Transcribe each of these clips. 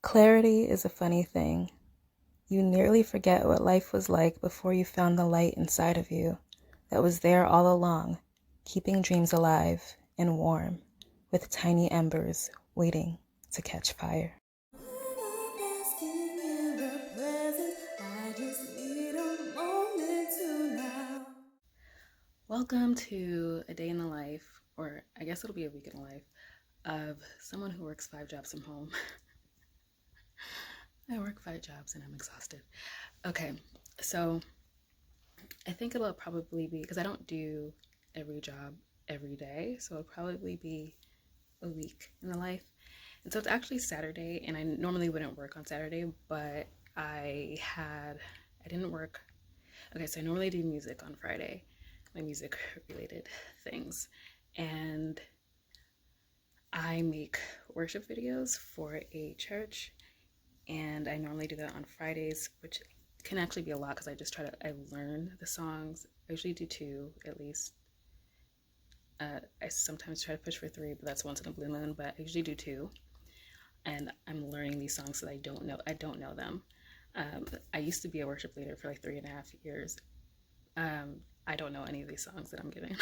Clarity is a funny thing. You nearly forget what life was like before you found the light inside of you that was there all along, keeping dreams alive and warm, with tiny embers waiting to catch fire. Welcome to a day in the life, or I guess it'll be a week in the life, of someone who works 5 jobs from home. I work 5 jobs and I'm exhausted. Okay, so I think it'll probably be, because I don't do every job every day, so it'll probably be a week in the life. And so it's actually Saturday, and I normally wouldn't work on Saturday, but I didn't work. Okay, so I normally do music on Friday, my music related things. And I make worship videos for a church, and I normally do that on Fridays, which can actually be a lot because I learn the songs. I usually do 2 at least. I sometimes try to push for 3, but that's once in a blue moon, but I usually do 2. And I'm learning these songs that I don't know them. I used to be a worship leader for like 3.5 years. I don't know any of these songs that I'm giving.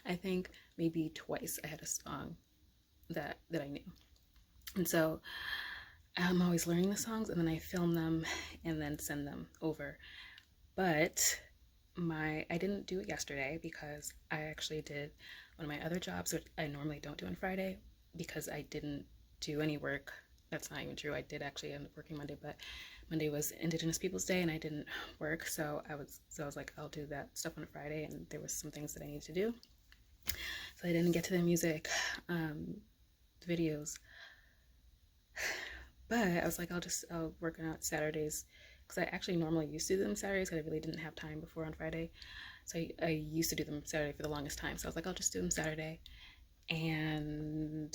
I think maybe twice I had a song that I knew. And so I'm always learning the songs, and then I film them and then send them over. But I didn't do it yesterday because I actually did one of my other jobs, which I normally don't do on Friday, because I didn't do any work. That's not even true. I did actually end up working Monday, but Monday was Indigenous Peoples Day and I didn't work, so I was like, I'll do that stuff on Friday, and there was some things that I needed to do. So I didn't get to the music videos. But I was like, I'll work on Saturdays, because I actually normally used to do them Saturdays because I really didn't have time before on Friday. So I used to do them Saturday for the longest time. So I was like, I'll just do them Saturday. And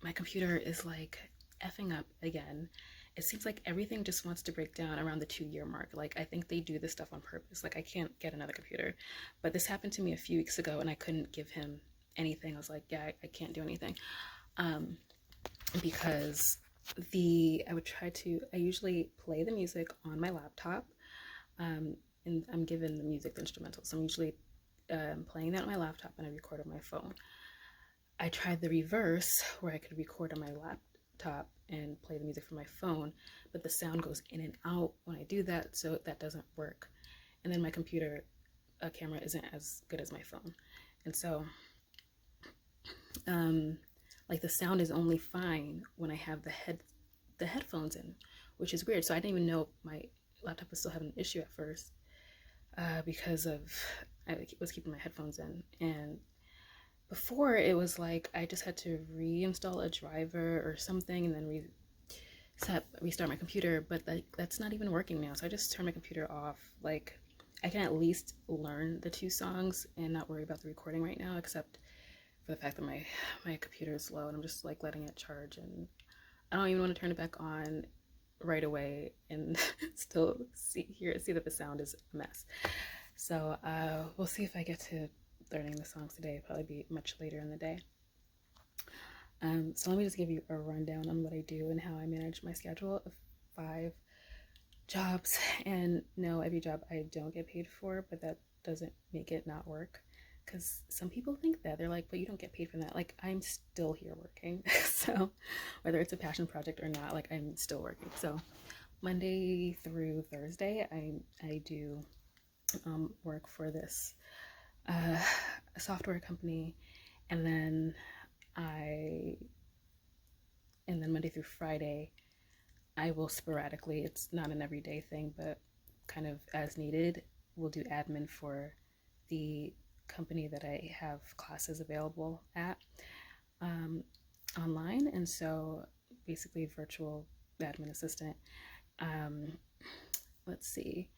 my computer is like effing up again. It seems like everything just wants to break down around the 2-year mark. Like, I think they do this stuff on purpose. Like, I can't get another computer. But this happened to me a few weeks ago and I couldn't give him anything. I was like, yeah, I can't do anything. Because I usually play the music on my laptop, and I'm given the music, the instrumental, so I'm usually playing that on my laptop and I record on my phone. I tried the reverse, where I could record on my laptop and play the music from my phone, but the sound goes in and out when I do that, so that doesn't work. And then my computer camera isn't as good as my phone, and so like, the sound is only fine when I have the headphones in, which is weird. So I didn't even know my laptop was still having an issue at first, because I was keeping my headphones in. And before, it was like I just had to reinstall a driver or something and then restart my computer, but that's not even working now. So I just turned my computer off. Like, I can at least learn the 2 songs and not worry about the recording right now, except for the fact that my computer is slow and I'm just like letting it charge, and I don't even want to turn it back on right away and still see that the sound is a mess. So we'll see if I get to learning the songs today. It'll probably be much later in the day. So let me just give you a rundown on what I do and how I manage my schedule of 5 jobs. And no, every job I don't get paid for, but that doesn't make it not work. Because some people think that. They're like, but you don't get paid for that. Like, I'm still here working. So whether it's a passion project or not, like, I'm still working. So Monday through Thursday, I do work for this software company. And then Monday through Friday, I will sporadically, it's not an everyday thing, but kind of as needed, we'll do admin for the company that I have classes available at online. And so basically virtual admin assistant. Let's see.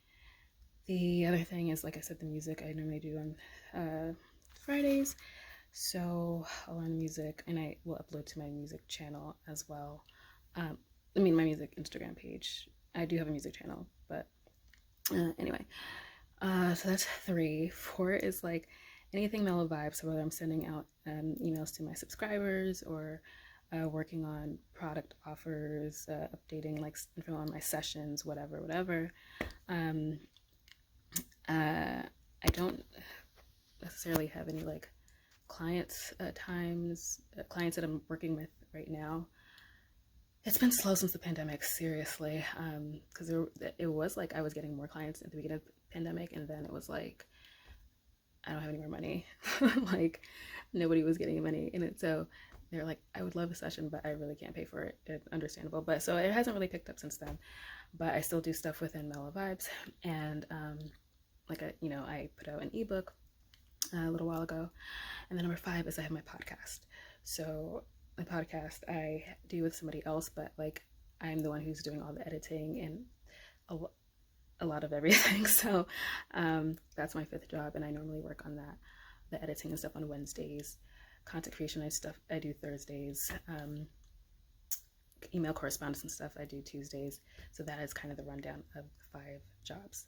The other thing is, like I said, the music I normally do on Fridays. So I'll learn music and I will upload to my music channel as well. My music Instagram page. I do have a music channel, but anyway. So that's 3. 4 is like anything Mellow Vybes. So whether I'm sending out emails to my subscribers or working on product offers, updating like info on my sessions, whatever. I don't necessarily have any like clients clients that I'm working with right now. It's been slow since the pandemic, seriously, because it was like I was getting more clients at the beginning of the pandemic, and then it was like I don't have any more money. Like nobody was getting money in it, so they're like, I would love a session, but I really can't pay for it. It's understandable, but so it hasn't really picked up since then. But I still do stuff within Mellow Vybes, and I put out an ebook a little while ago, and then number 5 is I have my podcast. So my podcast I do with somebody else, but like I'm the one who's doing all the editing and a lot of everything. So that's my 5th job, and I normally work on that, the editing and stuff, on Wednesdays. Content creation and stuff I do Thursdays. Email correspondence and stuff I do Tuesdays. So that is kind of the rundown of the 5 jobs.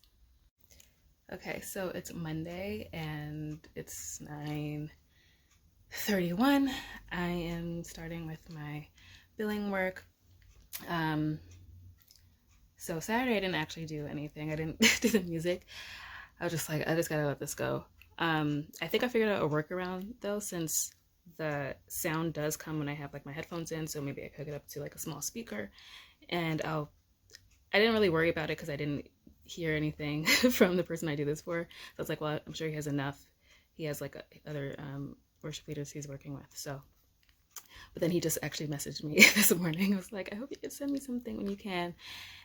Okay, so it's Monday and it's 9:31. I am starting with my billing work. So Saturday I didn't actually do anything. I didn't do the music. I was just like, I just gotta let this go. I think I figured out a workaround though, since the sound does come when I have like my headphones in, so maybe I could hook it up to like a small speaker, and I didn't really worry about it because I didn't hear anything from the person I do this for. So I was like, well, I'm sure he has enough. He has like other worship leaders he's working with. So, but then he just actually messaged me this morning. I was like, I hope you can send me something when you can.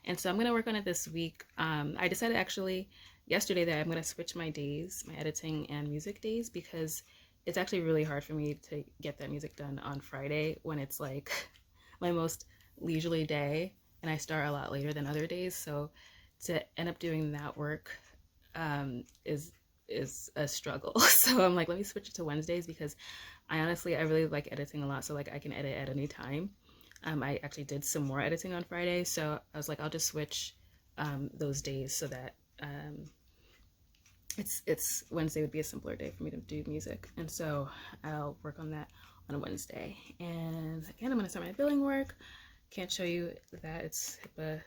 And so I'm gonna work on it this week. I decided actually yesterday that I'm gonna switch my days, my editing and music days, because it's actually really hard for me to get that music done on Friday when it's like my most leisurely day and I start a lot later than other days. So to end up doing that work is a struggle. So I'm like, let me switch it to Wednesdays, because I really like editing a lot. So like I can edit at any time. I actually did some more editing on Friday. So I was like, I'll just switch those days so that it's Wednesday would be a simpler day for me to do music. And so I'll work on that on a Wednesday. And again, I'm gonna start my billing work. Can't show you that, it's HIPAA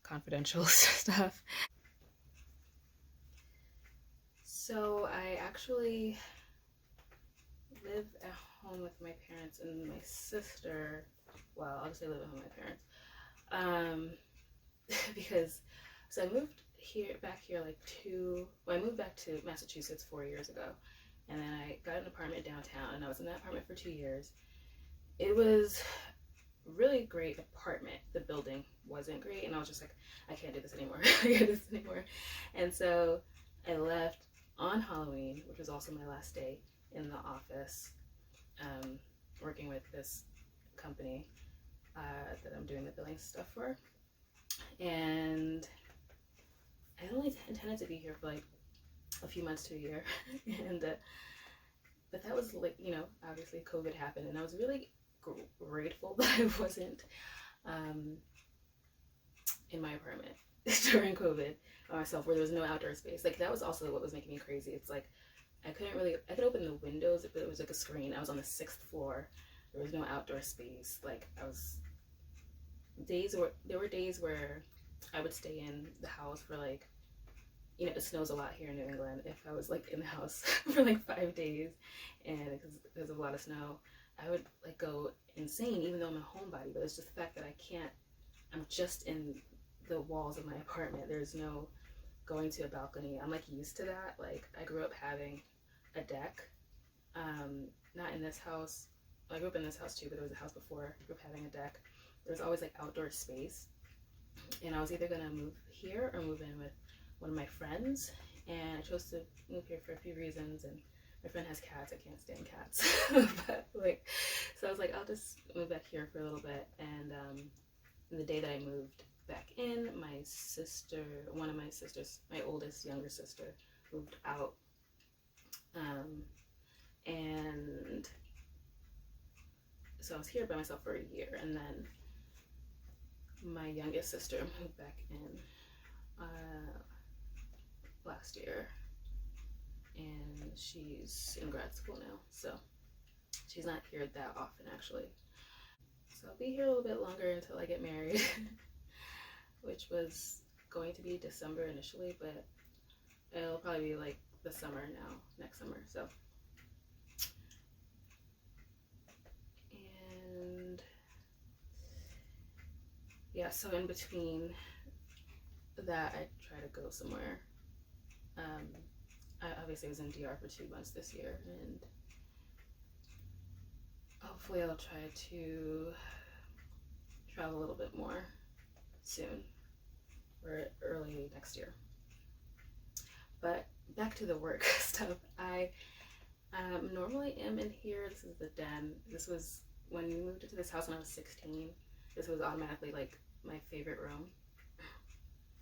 confidential stuff. So I actually live at home with my parents and my sister. Well, I'll just say live at home with my parents. Because so I moved back here I moved back to Massachusetts 4 years ago, and then I got an apartment downtown, and I was in that apartment for 2 years. It was really great apartment. The building wasn't great, and I was just like, I can't do this anymore. I can't do this anymore. And so I left on Halloween, which was also my last day in the office, working with this company that I'm doing the billing stuff for. And I only intended to be here for like a few months to a year. And but that was like, obviously COVID happened, and I was really grateful that I wasn't in my apartment during COVID by myself, where there was no outdoor space. Like that was also what was making me crazy. It's like I could open the windows, but it was like a screen. I was on the 6th floor. There was no outdoor space. Like there were days where I would stay in the house for like, it snows a lot here in New England. If I was like in the house for like 5 days, and because there's a lot of snow, I would like go insane, even though I'm a homebody. But it's just the fact that I'm just in the walls of my apartment. There's no going to a balcony. I'm like used to that. Like I grew up having a deck. Not in this house. I grew up in this house too, but there was a house before. I grew up having a deck. There's always like outdoor space. And I was either gonna move here or move in with one of my friends. And I chose to move here for a few reasons. And my friend has cats. I can't stand cats. But like, so I was like, I'll just move back here for a little bit. And the day that I moved back in, my sister, one of my sisters, my oldest younger sister, moved out. And so I was here by myself for a year, and then my youngest sister moved back in last year, and she's in grad school now, so she's not here that often actually. So I'll be here a little bit longer until I get married, which was going to be December initially, but it'll probably be like the summer now, next summer. So, and yeah, so in between that, I try to go somewhere. I obviously was in DR for 2 months this year, and hopefully I'll try to travel a little bit more soon or early next year. But back to the work stuff. I normally am in here. This is the den. This was when we moved into this house when I was 16. This was automatically like my favorite room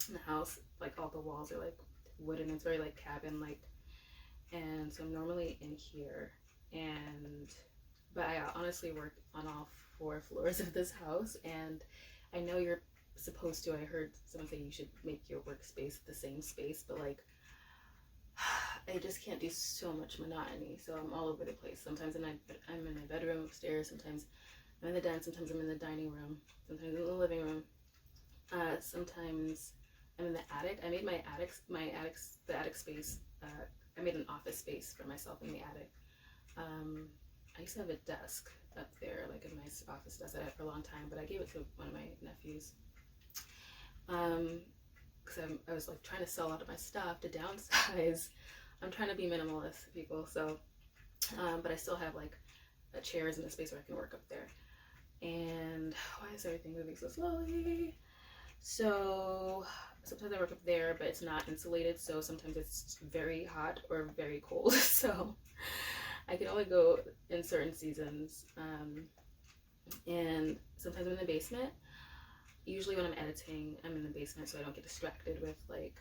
in the house. Like all the walls are like wooden. It's very like cabin like. And so I'm normally in here. But I honestly work on all 4 floors of this house, and I know you're supposed to. I heard someone say you should make your workspace the same space, but like I just can't do so much monotony, so I'm all over the place. Sometimes I'm in my bedroom upstairs, sometimes I'm in the den, sometimes I'm in the dining room, sometimes in the living room, sometimes I'm in the attic. I made the attic space, I made an office space for myself in the attic. I used to have a desk up there, like a nice office desk that I had for a long time, but I gave it to one of my nephews. Because I was like trying to sell out of my stuff to downsize. I'm trying to be minimalist, people. So, but I still have like chairs in the space where I can work up there. And why is everything moving so slowly? So sometimes I work up there, but it's not insulated. So sometimes it's very hot or very cold. So I can only go in certain seasons. And sometimes I'm in the basement. Usually when I'm editing, I'm in the basement so I don't get distracted with like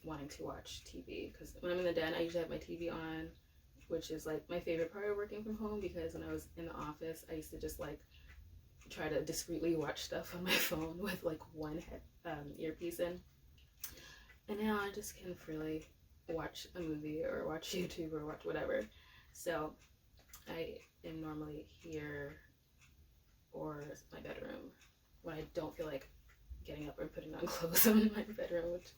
wanting to watch TV. Because when I'm in the den, I usually have my TV on, which is like my favorite part of working from home, because when I was in the office, I used to just like try to discreetly watch stuff on my phone with like one earpiece in. And now I just can freely watch a movie or watch YouTube or watch whatever. So I am normally here or my bedroom when I don't feel like getting up or putting on clothes. I'm in my bedroom, which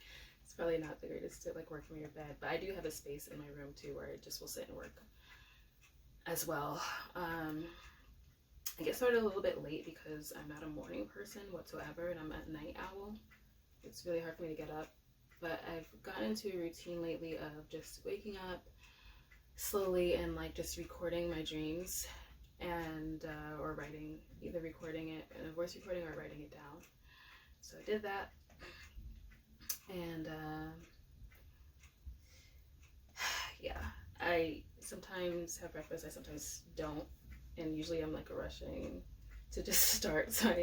is probably not the greatest to like work from your bed, but I do have a space in my room too where I just will sit and work as well. I get started a little bit late because I'm not a morning person whatsoever, and I'm a night owl. It's really hard for me to get up, but I've gotten into a routine lately of just waking up slowly and like just recording my dreams, and or writing, either recording it in a voice recording or writing it down. So I did that, and yeah, I sometimes have breakfast, I sometimes don't, and usually I'm like rushing to just start, so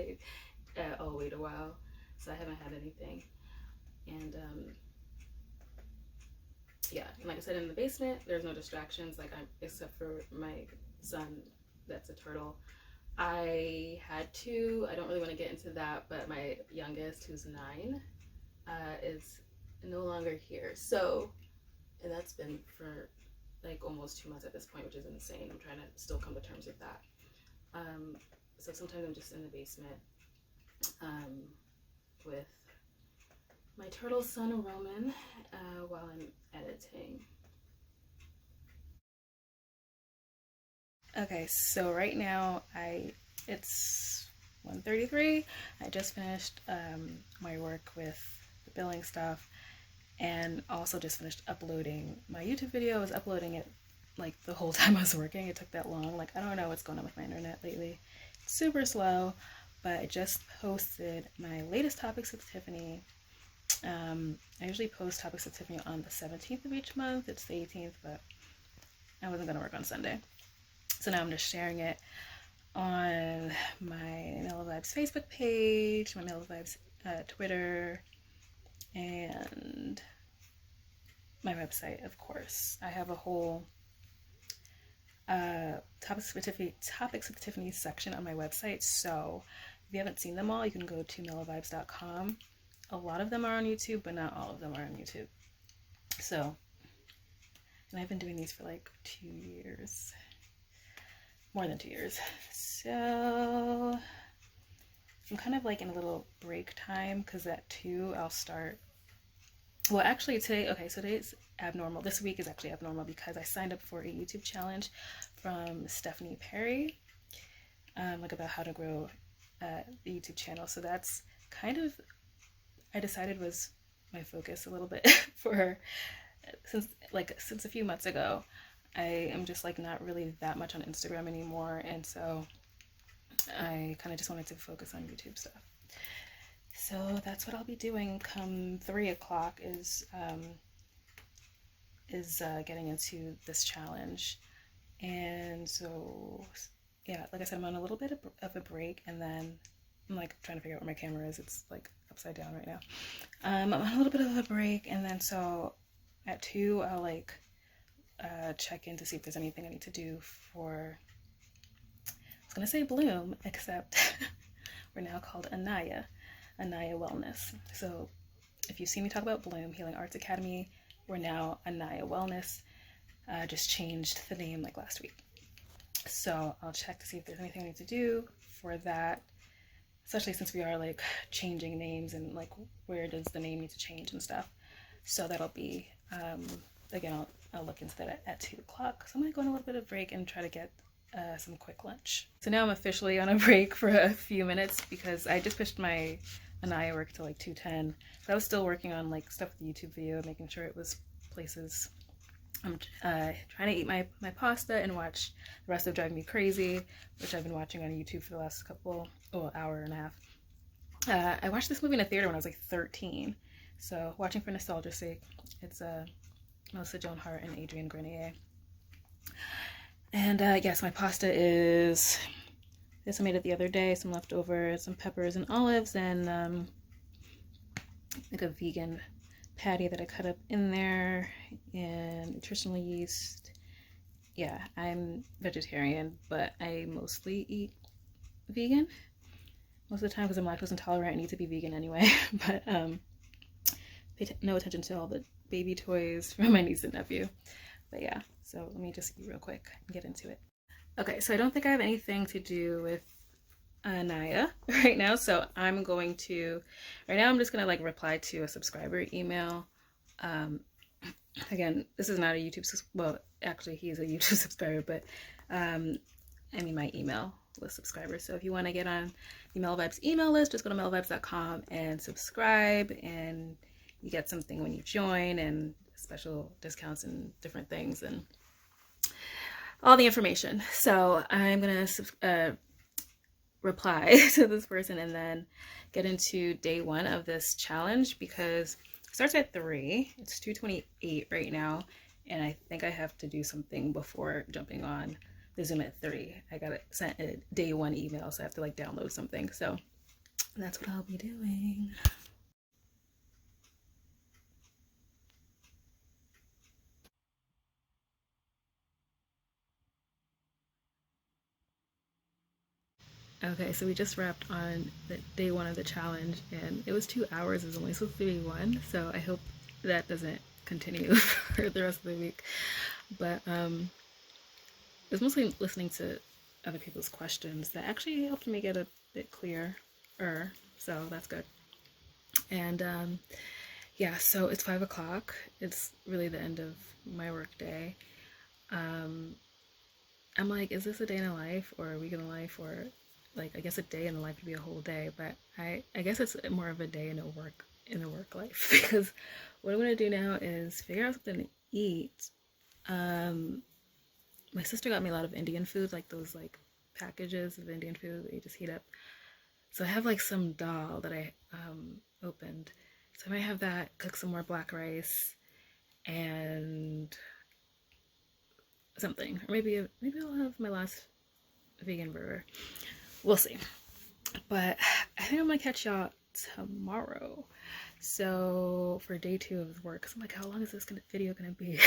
I'll wait a while, so I haven't had anything. And yeah, and like I said, in the basement there's no distractions, like except for my son that's a turtle. I had 2, I don't really want to get into that, but my youngest, who's 9, is no longer here. So, and that's been for like almost 2 months at this point, which is insane. I'm trying to still come to terms with that. So sometimes I'm just in the basement with my turtle son Roman while I'm editing. Okay, so right now it's 1:33. I just finished my work with the billing stuff, and also just finished uploading my YouTube video. I was uploading it like the whole time I was working. It took that long. Like, I don't know what's going on with my internet lately. It's super slow, but I just posted my latest topics with Tiffany. I usually post topics with Tiffany on the 17th of each month. It's the 18th, but I wasn't going to work on Sunday. So now I'm just sharing it on my Mellow Vybes Facebook page, my Mellow Vybes Twitter, and my website, of course. I have a whole topics with Tiffany section on my website, so if you haven't seen them all, you can go to mellowvybes.com. A lot of them are on YouTube, but not all of them are on YouTube. So, and I've been doing these for like 2 years. more than 2 years. So I'm kind of like in a little break time because at 2 I'll start. Well, actually today, okay, so today's abnormal. This week is actually abnormal because I signed up for a YouTube challenge from TiffanyPye, like about how to grow the YouTube channel. So that's kind of, I decided was my focus a little bit for since a few months ago. I am just like not really that much on Instagram anymore, and so I kind of just wanted to focus on YouTube stuff. So that's what I'll be doing come 3 o'clock is getting into this challenge. And so yeah, like I said, I'm on a little bit of a break, and then I'm like trying to figure out where my camera is. It's like upside down right now. I'm on a little bit of a break, and then so at 2 I'll like check in to see if there's anything I need to do for, I was gonna say Bloom, except we're now called Anaya Wellness. So if you see me talk about Bloom Healing Arts Academy, we're now Anaya Wellness. Just changed the name like last week. So I'll check to see if there's anything I need to do for that, especially since we are like changing names and like where does the name need to change and stuff. So that'll be, again, I'll look into that at 2 o'clock. So I'm gonna go on a little bit of break and try to get some quick lunch. So now I'm officially on a break for a few minutes because I just pushed my Anaya work to like 2:10. So I was still working on like stuff with the YouTube video, making sure it was places. I'm trying to eat my pasta and watch the rest of Driving Me Crazy, which I've been watching on YouTube for the last hour and a half. I watched this movie in a theater when I was like 13. So watching for nostalgia's sake. It's Melissa Joan Hart and Adrienne Grenier. And yes, my pasta is this. I made it the other day. Some leftover, some peppers and olives, and like a vegan patty that I cut up in there, and nutritional yeast. Yeah, I'm vegetarian, but I mostly eat vegan most of the time because I'm lactose intolerant. I need to be vegan anyway. But pay no attention to all the baby toys from my niece and nephew. But yeah, so let me just eat real quick and get into it. Okay, so I don't think I have anything to do with Anaya right now, so I'm going to, right now I'm just gonna like reply to a subscriber email. Again, this is not a YouTube, well, actually he is a YouTube subscriber, but I mean my email list subscriber. So if you want to get on the Mellow Vybes email list, just go to mellowvybes.com and subscribe, and you get something when you join, and special discounts and different things and all the information. So I'm gonna reply to this person and then get into day 1 of this challenge because it starts at 3. It's 2:28 right now, and I think I have to do something before jumping on the Zoom at 3. I got sent a day 1 email, so I have to like download something. So that's what I'll be doing. Okay, so we just wrapped on the day 1 of the challenge, and it was 2 hours. It was only supposed to be 1, so I hope that doesn't continue for the rest of the week. But it was mostly listening to other people's questions that actually helped me get a bit clearer, so that's good. And yeah, so it's 5 o'clock. It's really the end of my work day. I'm like, is this a day in a life or a week in a life, or like, I guess a day in the life would be a whole day, but I guess it's more of a day in a work life because what I'm gonna do now is figure out something to eat. My sister got me a lot of Indian food, like those like packages of Indian food that you just heat up. So I have like some dal that I opened. So I might have that, cook some more black rice and something, or maybe I'll have my last vegan burger. We'll see. But I think I'm gonna catch y'all tomorrow. So for day 2 of work, cause I'm like, how long is this video gonna be?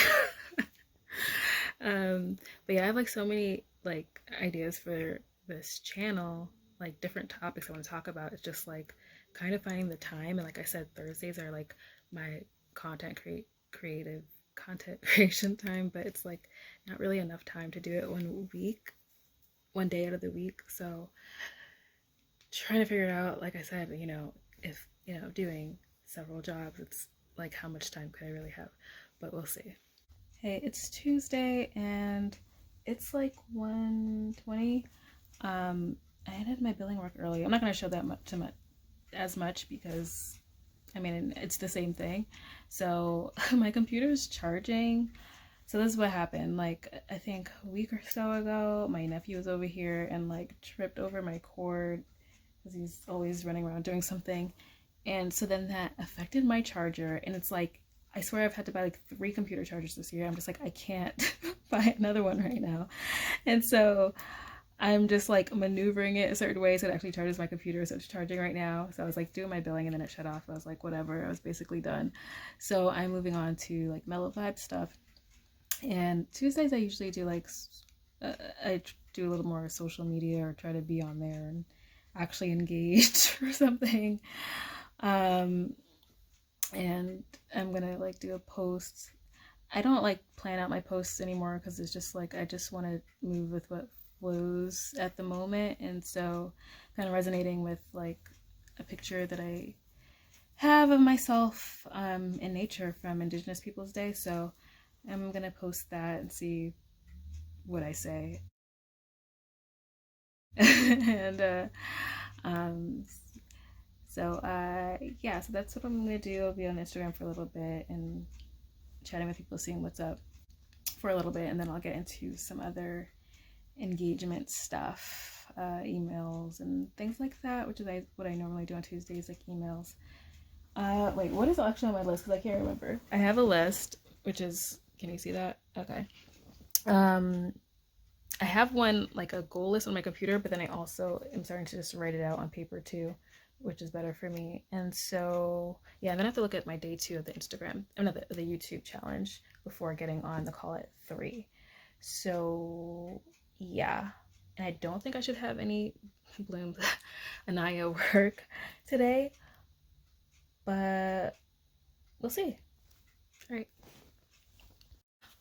But yeah, I have like so many like ideas for this channel, like different topics I want to talk about. It's just like kind of finding the time, and like I said, Thursdays are like my creative content creation time, but it's like not really enough time to do it 1 week one day out of the week. So trying to figure it out, like I said, if, doing several jobs, it's like how much time could I really have? But we'll see. Hey, it's Tuesday and it's like 1:20. I ended my billing work early. I'm not going to show that as much because I mean it's the same thing. So my computer's charging. So this is what happened. Like I think a week or so ago, my nephew was over here and like tripped over my cord because he's always running around doing something. And so then that affected my charger, and it's like, I swear I've had to buy like 3 computer chargers this year. I'm just like, I can't buy another one right now. And so I'm just like maneuvering it a certain way so it actually charges my computer. So it's charging right now. So I was like doing my billing and then it shut off. I was like, whatever, I was basically done. So I'm moving on to like Mellow Vybes stuff. And Tuesdays I usually do like, I do a little more social media or try to be on there and actually engage or something. And I'm gonna like do a post. I don't like plan out my posts anymore because it's just like I just want to move with what flows at the moment. And so kind of resonating with like a picture that I have of myself in nature from Indigenous Peoples Day. So I'm gonna post that and see what I say. And yeah, so that's what I'm gonna do. I'll be on Instagram for a little bit and chatting with people, seeing what's up for a little bit, and then I'll get into some other engagement stuff, emails and things like that, which is what I normally do on Tuesdays, like emails. Wait, what is actually on my list? Because I can't remember. I have a list, which is, can you see that? Okay. I have one, like a goal list on my computer, but then I also am starting to just write it out on paper too, which is better for me. And so, yeah, I'm gonna have to look at my day 2 of the Instagram, the YouTube challenge before getting on the call at 3. So, yeah. And I don't think I should have any Bloom Anaya work today, but we'll see. All right.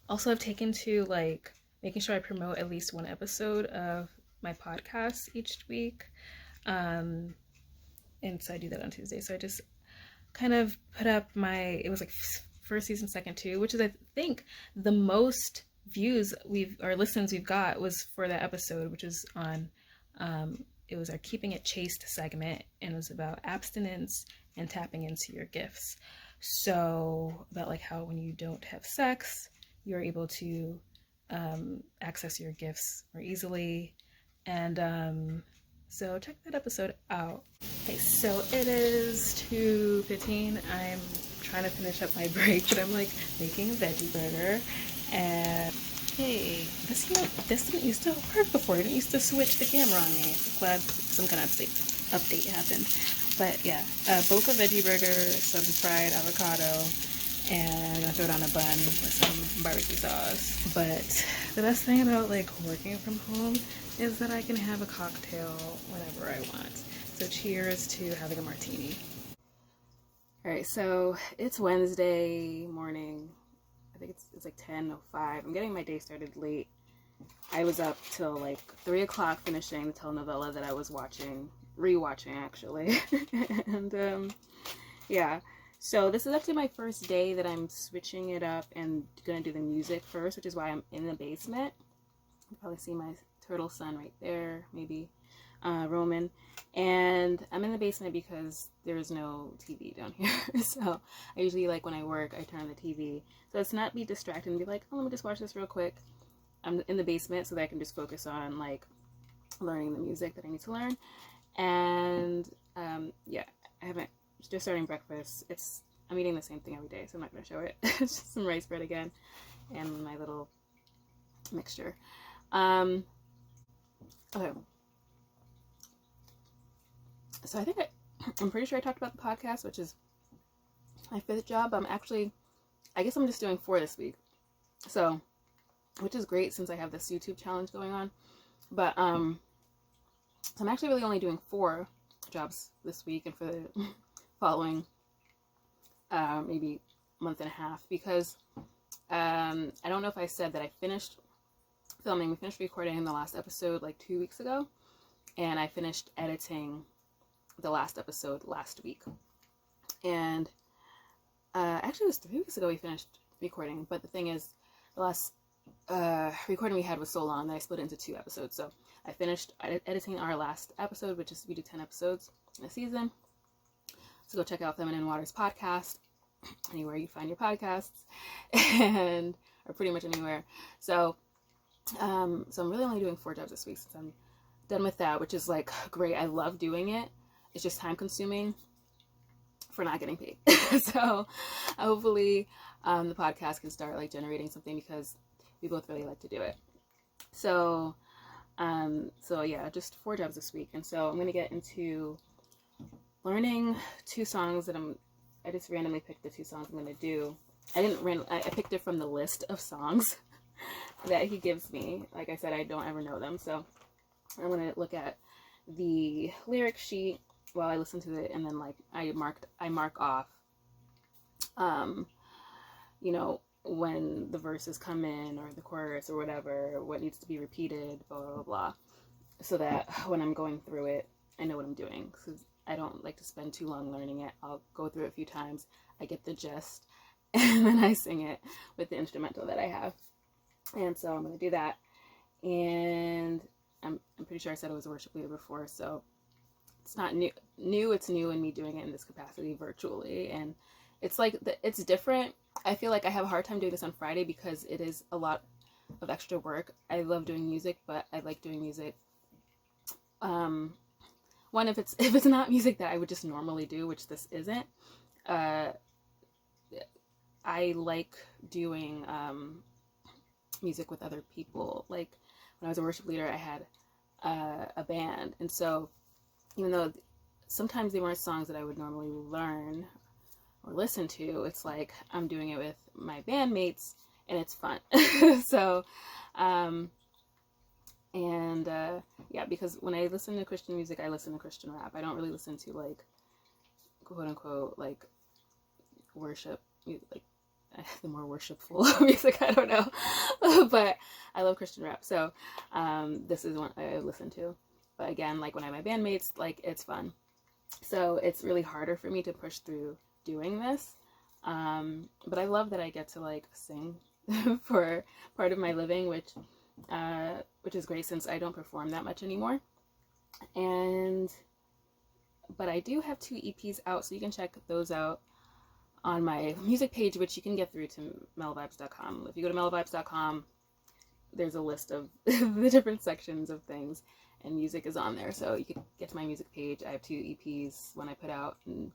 Also, I've taken to like making sure I promote at least one episode of my podcast each week. And so I do that on Tuesday. So I just kind of put up it was like first season, second 2, which is I think the most views or listens we've got was for that episode, which is on, it was our Keeping It Chaste segment, and it was about abstinence and tapping into your gifts. So about like how when you don't have sex, you're able to access your gifts more easily. And so check that episode out. Okay, so it is 2:15. I'm trying to finish up my break, but I'm like making a veggie burger. And hey, this didn't used to work before. It didn't used to switch the camera on me. I'm glad some kind of update happened. But yeah, both a veggie burger, some fried avocado, and I throw it on a bun with some barbecue sauce. But the best thing about like working from home is that I can have a cocktail whenever I want. So cheers to having a martini. All right, so it's Wednesday morning. I think it's like 10:05. I'm getting my day started late. I was up till like 3 o'clock finishing the telenovela that I was rewatching actually. And yeah. So this is actually my first day that I'm switching it up and gonna do the music first, which is why I'm in the basement. You probably see my turtle son right there, maybe Roman. And I'm in the basement because there's no TV down here. So I usually, like when I work, I turn on the TV. So it's not be distracted and be like, oh, let me just watch this real quick. I'm in the basement so that I can just focus on like learning the music that I need to learn. And yeah, I haven't, just starting breakfast. I'm eating the same thing every day, so I'm not going to show it. It's just some rice bread again and my little mixture. Okay. So I'm pretty sure I talked about the podcast, which is my 5th job. I guess I'm just doing 4 this week. So, which is great since I have this YouTube challenge going on. But so I'm actually really only doing 4 jobs this week and for the following maybe month and a half, because I don't know if I said that I finished filming. We finished recording the last episode like 2 weeks ago, and I finished editing the last episode last week. And actually it was 3 weeks ago we finished recording, but the thing is, the last recording we had was so long that I split it into 2 episodes. So I finished editing our last episode, which is, we do 10 episodes in a season. So go check out Feminine Waters podcast, anywhere you find your podcasts, and or pretty much anywhere. So I'm really only doing 4 jobs this week since I'm done with that, which is like great. I love doing it. It's just time consuming for not getting paid. So hopefully the podcast can start like generating something, because we both really like to do it. So yeah, just 4 jobs this week. And so I'm going to get into learning 2 songs that I just randomly picked the 2 songs I'm going to do. I picked it from the list of songs that he gives me. Like I said, I don't ever know them. So I'm going to look at the lyric sheet while I listen to it, and then like I mark off, you know, when the verses come in or the chorus or whatever, what needs to be repeated, blah, blah, blah, so that when I'm going through it, I know what I'm doing. Because I don't like to spend too long learning it. I'll go through it a few times, I get the gist, and then I sing it with the instrumental that I have. And so I'm going to do that. And I'm pretty sure I said I was a worship leader before, so it's not new. It's new in me doing it in this capacity virtually, and it's like it's different. I feel like I have a hard time doing this on Friday because it is a lot of extra work. I love doing music, but I like doing music. One, if it's not music that I would just normally do, which this isn't. I like doing music with other people. Like when I was a worship leader, I had a band, and so even though sometimes they weren't songs that I would normally learn or listen to, it's like I'm doing it with my bandmates, and it's fun. So, yeah, because when I listen to Christian music, I listen to Christian rap. I don't really listen to like quote unquote like worship music, like the more worshipful music. I don't know, but I love Christian rap. So this is what I listen to. But again, like when I have my bandmates, like it's fun. So it's really harder for me to push through doing this. But I love that I get to like sing for part of my living, which is great since I don't perform that much anymore. But I do have 2 EPs out, so you can check those out on my music page, which you can get through to mellowvybes.com. If you go to mellowvybes.com, there's a list of the different sections of things, and music is on there, so you can get to my music page. I have 2 EPs, one I put out in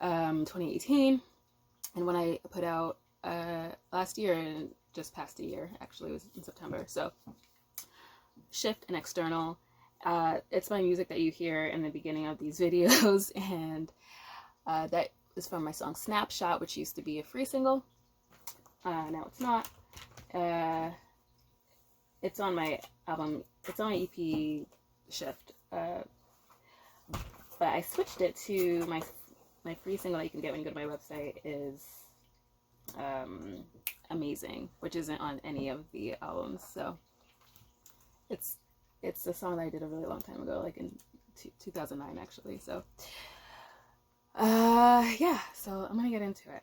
2018, and one I put out last year, and just past a year, actually. It was in September. So Shift and External, it's my music that you hear in the beginning of these videos, and that is from my song Snapshot, which used to be a free single. Now it's not. It's on my album. It's on my EP Shift. But I switched it to my free single that you can get when you go to my website is Amazing, which isn't on any of the albums. So it's a song that I did a really long time ago, like in 2009 actually. So yeah, so I'm gonna get into it.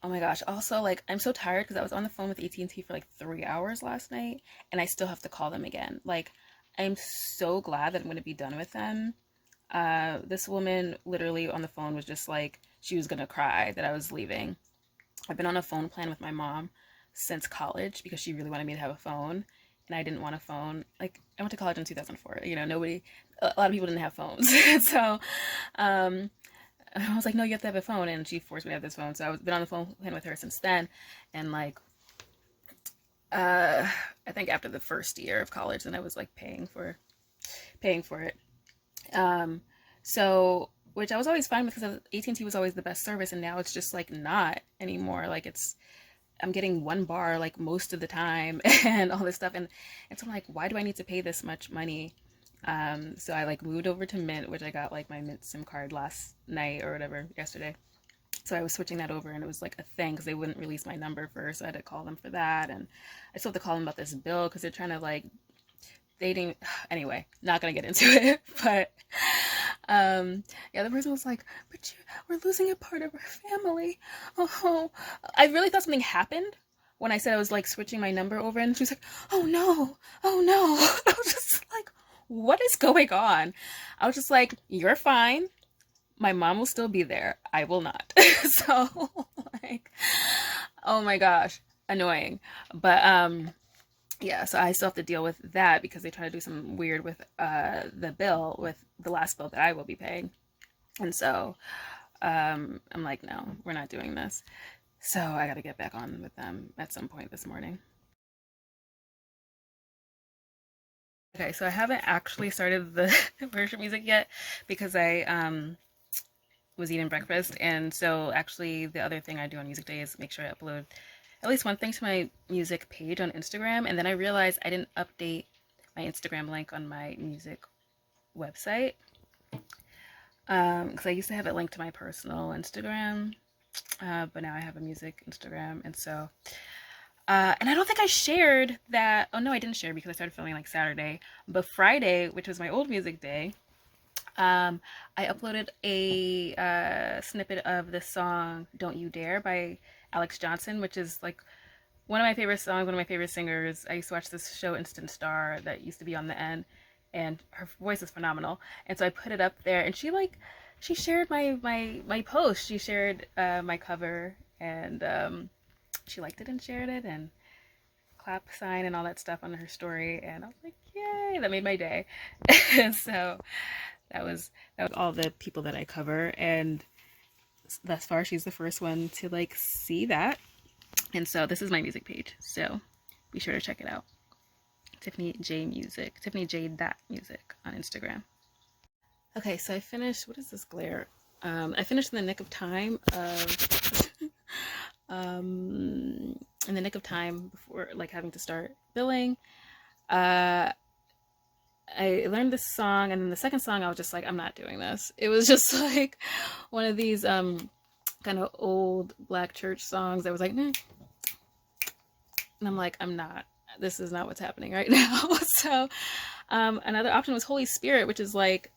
Oh my gosh, also, like, I'm so tired because I was on the phone with AT&T for like 3 hours last night, and I still have to call them again. Like, I'm so glad that I'm going to be done with them. This woman literally on the phone was just like, she was going to cry that I was leaving. I've been on a phone plan with my mom since college because she really wanted me to have a phone, and I didn't want a phone. Like, I went to college in 2004. You know, a lot of people didn't have phones. So, I was like, no, you have to have a phone, and she forced me to have this phone. So I've been on the phone plan with her since then, and like, I think after the first year of college, then I was like paying for it. So, which I was always fine with because AT&T was always the best service, and now it's just like not anymore. Like I'm getting 1 bar like most of the time and all this stuff, and so I'm like, why do I need to pay this much money? So I like moved over to Mint, which I got like my Mint SIM card last night or whatever, yesterday. So I was switching that over, and it was like a thing because they wouldn't release my number first. So I had to call them for that, and I still have to call them about this bill because they're trying to like they didn't. Anyway, not gonna get into it, but yeah, the person was like, "But we're losing a part of our family." Oh, I really thought something happened when I said I was like switching my number over, and she was like, "Oh no, oh no." I was just like, "What is going on?" I was just like, "You're fine. My mom will still be there. I will not." So, like, oh my gosh, annoying. But yeah, so I still have to deal with that because they try to do something weird with the bill, with the last bill that I will be paying. And so I'm like, no, we're not doing this. So I got to get back on with them at some point this morning. Okay, so I haven't actually started the worship music yet because I was eating breakfast. And so actually the other thing I do on music day is make sure I upload at least one thing to my music page on Instagram. And then I realized I didn't update my Instagram link on my music website because I used to have it linked to my personal Instagram, but now I have a music Instagram. And so and I don't think I shared that. Oh no, I didn't share because I started filming like Saturday. But Friday, which was my old music day, I uploaded a snippet of the song "Don't You Dare" by Alex Johnson, which is like one of my favorite songs, one of my favorite singers. I used to watch this show Instant Star that used to be on the N, and her voice is phenomenal. And so I put it up there, and she shared my post. She shared my cover, and she liked it and shared it, and clap sign and all that stuff on her story. And I was like, yay, that made my day. And so that was all the people that I cover, and thus far she's the first one to like see that. And so this is my music page, so be sure to check it out. Tiffany J Music, Tiffany J music on Instagram. Okay, so I finished. What is this glare? I finished in the nick of time of in the nick of time before like having to start billing. I learned this song, and then the second song I was just like, I'm not doing this. It was just like one of these kind of old black church songs that was like, and I'm like, I'm not. This is not what's happening right now. So another option was Holy Spirit, which is like,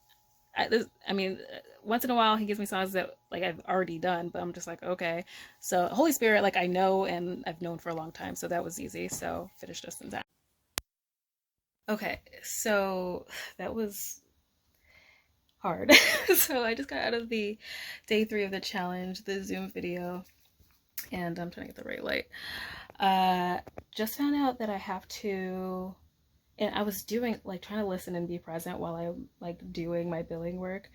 I mean, once in a while he gives me songs that like I've already done, but I'm just like, okay. So Holy Spirit, like I know and I've known for a long time, so that was easy. So finished just in time. Okay, so that was hard. So I just got out of the day 3 of the challenge, the Zoom video, and I'm trying to get the right light. Just found out that I have to, and I was doing like trying to listen and be present while I'm like doing my billing work,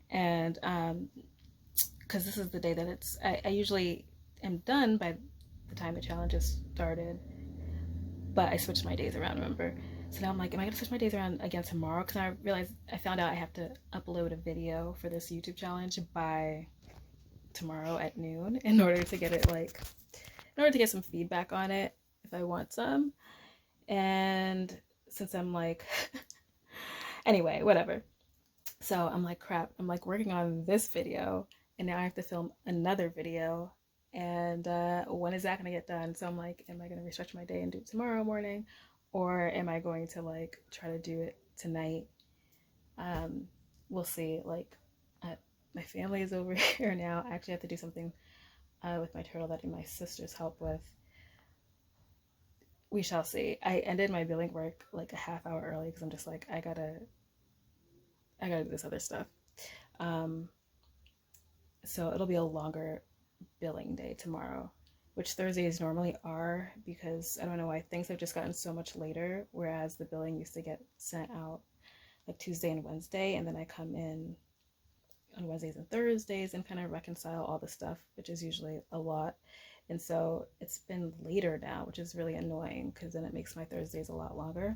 and because this is the day that I usually am done by the time the challenge has started, but I switched my days around, remember? So now I'm like, am I gonna switch my days around again tomorrow? Because I realized I found out I have to upload a video for this YouTube challenge by tomorrow at noon in order to get it like, in order to get some feedback on it if I want some. And since I'm like, anyway, whatever. So I'm like, crap, I'm like working on this video and now I have to film another video. And when is that gonna get done? So I'm like, am I gonna restructure my day and do it tomorrow morning? Or am I going to like try to do it tonight? We'll see. Like, my family is over here now. I actually have to do something with my turtle that my sisters help with. We shall see. I ended my billing work like a half hour early because I'm just like, I gotta do this other stuff. So it'll be a longer billing day tomorrow, which Thursdays normally are, because I don't know why things have just gotten so much later, whereas the billing used to get sent out like Tuesday and Wednesday, and then I come in on Wednesdays and Thursdays and kind of reconcile all the stuff, which is usually a lot. And so it's been later now, which is really annoying because then it makes my Thursdays a lot longer.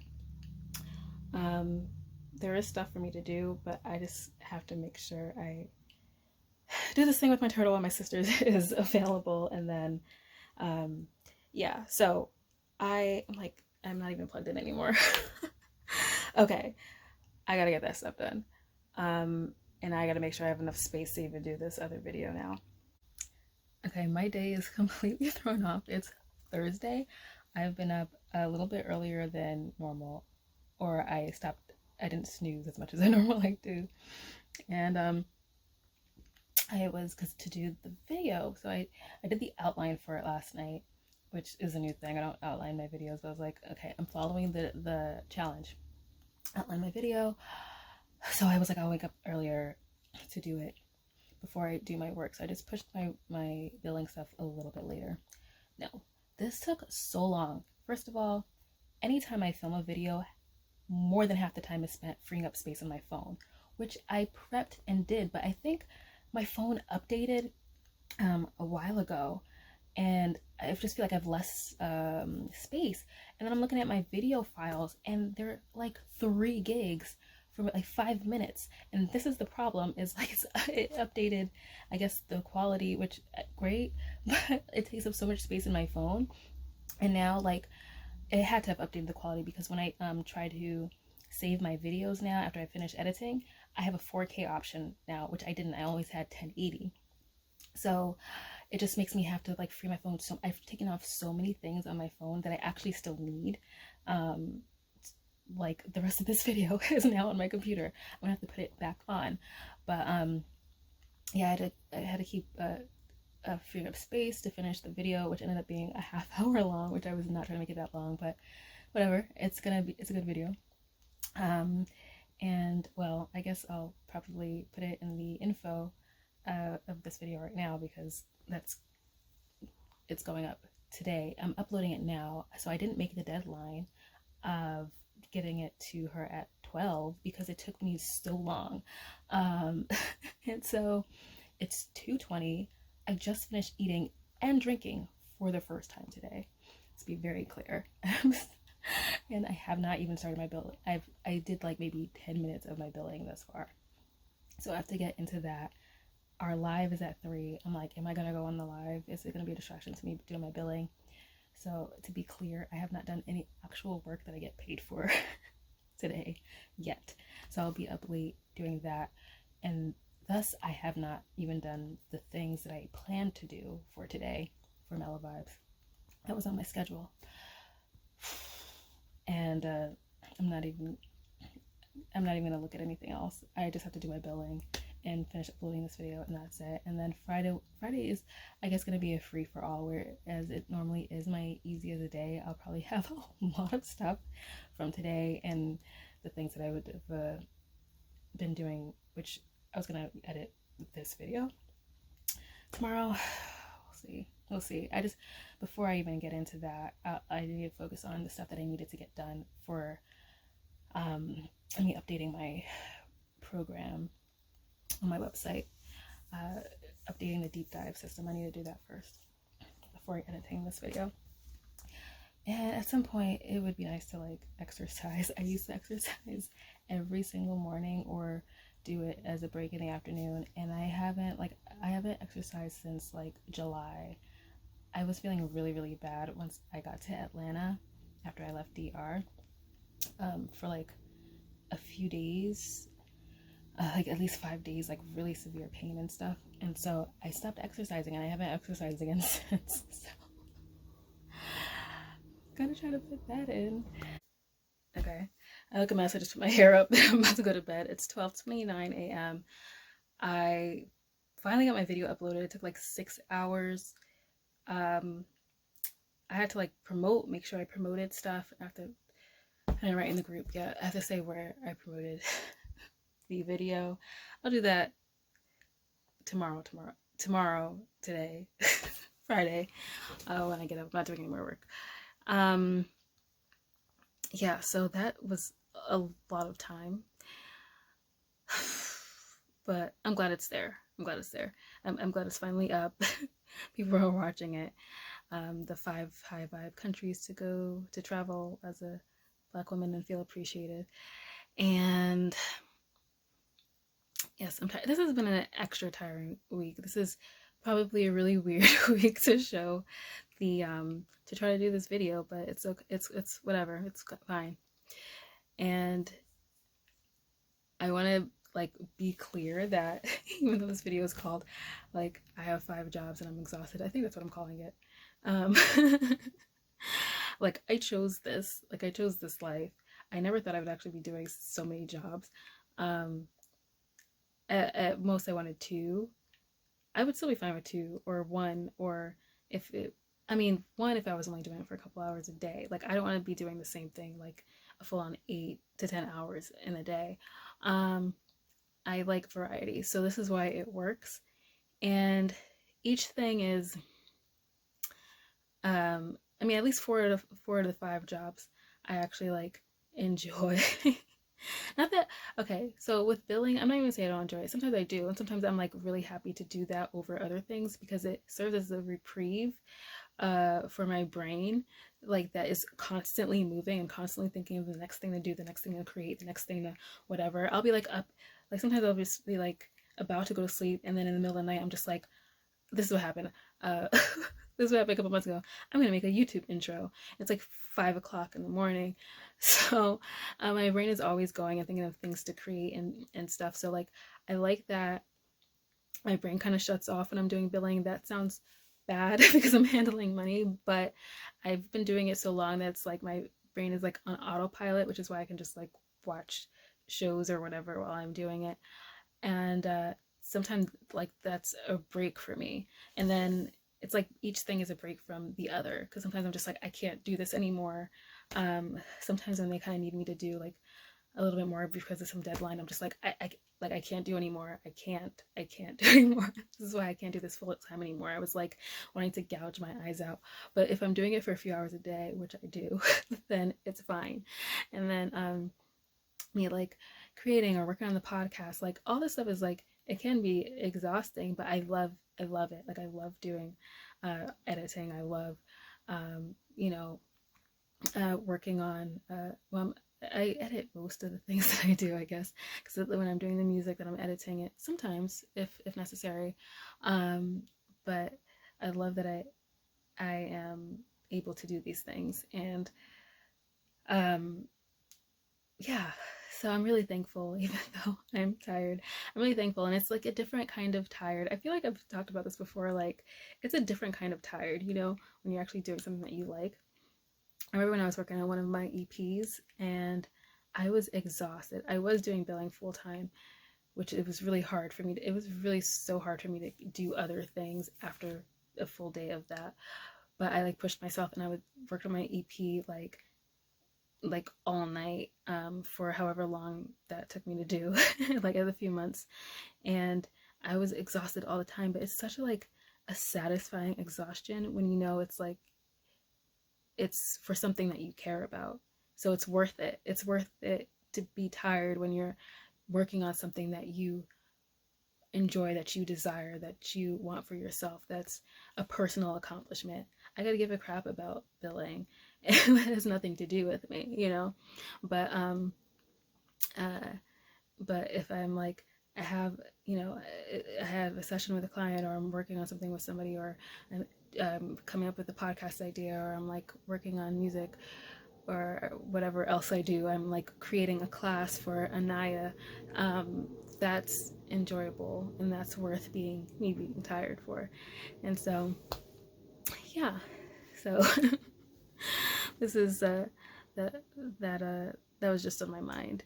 There is stuff for me to do, but I just have to make sure I do this thing with my turtle when my sister is available. And then, yeah, so I'm like, I'm not even plugged in anymore. Okay, I gotta get that stuff done. And I gotta make sure I have enough space to even do this other video now. Okay, my day is completely thrown off. It's Thursday. I've been up a little bit earlier than normal, or I didn't snooze as much as I normally do. And I was, because to do the video, so I did the outline for it last night, which is a new thing. I don't outline my videos, but I was like, okay, I'm following the challenge. Outline my video. So I was like, I'll wake up earlier to do it before I do my work. So I just pushed my billing stuff a little bit later. No, this took so long. First of all, anytime I film a video, more than half the time is spent freeing up space on my phone, which I prepped and did, but I think my phone updated a while ago, and I just feel like I have less space. And then I'm looking at my video files, and they're like 3 gigs for like 5 minutes. And this is the problem, is like it updated, I guess, the quality, which great, but it takes up so much space in my phone. And now like it had to have updated the quality, because when I try to save my videos now after I finish editing, I have a 4K option now, which I didn't. I always had 1080. So it just makes me have to like free my phone. So I've taken off so many things on my phone that I actually still need. Like the rest of this video is now on my computer. I'm gonna have to put it back on. But yeah, I had to keep freeing up space to finish the video, which ended up being a half hour long, which I was not trying to make it that long, but whatever. It's a good video. And well, I guess I'll probably put it in the info of this video right now, because it's going up today. I'm uploading it now, so I didn't make the deadline of getting it to her at 12 because it took me so long. And so it's 2:20. I just finished eating and drinking for the first time today, to be very clear. And I have not even started my billing. I did like maybe 10 minutes of my billing thus far, so I have to get into that. Our live is at 3. I'm like, am I gonna go on the live? Is it gonna be a distraction to me doing my billing? So to be clear, I have not done any actual work that I get paid for today yet. So I'll be up late doing that, and thus I have not even done the things that I planned to do for today for Mellow Vybes. That was on my schedule. And I'm not even gonna look at anything else. I just have to do my billing and finish uploading this video, and that's it. And then Friday is, I guess, gonna be a free for all, whereas it normally is my easy as a day. I'll probably have a lot of stuff from today and the things that I would have been doing, which I was gonna edit this video tomorrow. We'll see. I just, before I even get into that, I need to focus on the stuff that I needed to get done for updating my program on my website, updating the deep dive system. I need to do that first before editing this video. And at some point it would be nice to like exercise. I used to exercise every single morning or do it as a break in the afternoon, and I haven't exercised since like July. I was feeling really bad once I got to Atlanta after I left DR, for like a few days, like at least 5 days, like really severe pain and stuff. And so I stopped exercising, and I haven't exercised again since. So gotta try to fit that in. Okay, I look at my, I just put my hair up. I'm about to go to bed. It's 12:29 a.m. I finally got my video uploaded. It took like 6 hours. I had to like make sure I promoted stuff. I didn't write in the group yet. I have to say where I promoted the video. I'll do that tomorrow, today, Friday, when I get up. I'm not doing any more work. Yeah, so that was a lot of time, but I'm glad it's there. I'm glad it's finally up. People are watching it. The 5 high vibe countries to travel as a Black woman and feel appreciated. And yes, I'm tired. This has been an extra tiring week. This is probably a really weird week to show the to try to do this video, but it's okay. It's whatever. It's fine. And I want to like be clear that even though this video is called like I have 5 jobs and I'm exhausted, I think that's what I'm calling it. Like I chose this, like I chose this life. I never thought I would actually be doing so many jobs. At most I wanted 2. I would still be fine with 2 or 1, or if it, I mean, 1 if I was only doing it for a couple hours a day. Like I don't want to be doing the same thing like a full on 8 to 10 hours in a day. I like variety, so this is why it works. And each thing is, I mean, at least 4 of the 5 jobs I actually like enjoy. Not that, okay, so with billing, I'm not even gonna say I don't enjoy it. Sometimes I do, and sometimes I'm like really happy to do that over other things because it serves as a reprieve for my brain, like that is constantly moving and constantly thinking of the next thing to do, the next thing to create, the next thing to whatever. I'll be like up, like sometimes I'll just be like about to go to sleep, and then in the middle of the night I'm just like, this is what happened. This is what happened a couple months ago. I'm gonna make a YouTube intro. It's like 5 o'clock in the morning, so my brain is always going and thinking of things to create and stuff. So like I like that my brain kind of shuts off when I'm doing billing. That sounds bad because I'm handling money, but I've been doing it so long that it's like my brain is like on autopilot, which is why I can just like watch shows or whatever while I'm doing it. And sometimes like that's a break for me. And then it's like each thing is a break from the other, because sometimes I'm just like, I can't do this anymore. Sometimes when they kind of need me to do like a little bit more because of some deadline, I'm just like, I can't do anymore. I can't do anymore. This is why I can't do this full time anymore. I was like wanting to gouge my eyes out. But if I'm doing it for a few hours a day, which I do, then it's fine. And then me like creating or working on the podcast, like all this stuff is like, it can be exhausting, but I love it. Like I love doing editing. I love working on well, I edit most of the things that I do, I guess, because when I'm doing the music, then I'm editing it sometimes if necessary. But I love that I am able to do these things. And yeah, so I'm really thankful, even though I'm tired. I'm really thankful, and it's like a different kind of tired. I feel like I've talked about this before, like it's a different kind of tired, when you're actually doing something that you like. I remember when I was working on one of my EPs and I was exhausted. I was doing billing full time, which it was really hard for me to, it was really so hard for me to do other things after a full day of that. But I like pushed myself, and I would work on my EP like all night for however long that took me to do, like a few months. And I was exhausted all the time, but it's such a satisfying exhaustion when it's like it's for something that you care about. So it's worth it. It's worth it to be tired when you're working on something that you enjoy, that you desire, that you want for yourself. That's a personal accomplishment. I gotta give a crap about billing. And that has nothing to do with me, But but if I'm like, I have a session with a client, or I'm working on something with somebody, or I'm coming up with a podcast idea, or I'm like working on music, or whatever else I do, I'm like creating a class for Anaya, that's enjoyable, and that's worth me being tired for. And so yeah, so this is that was just on my mind,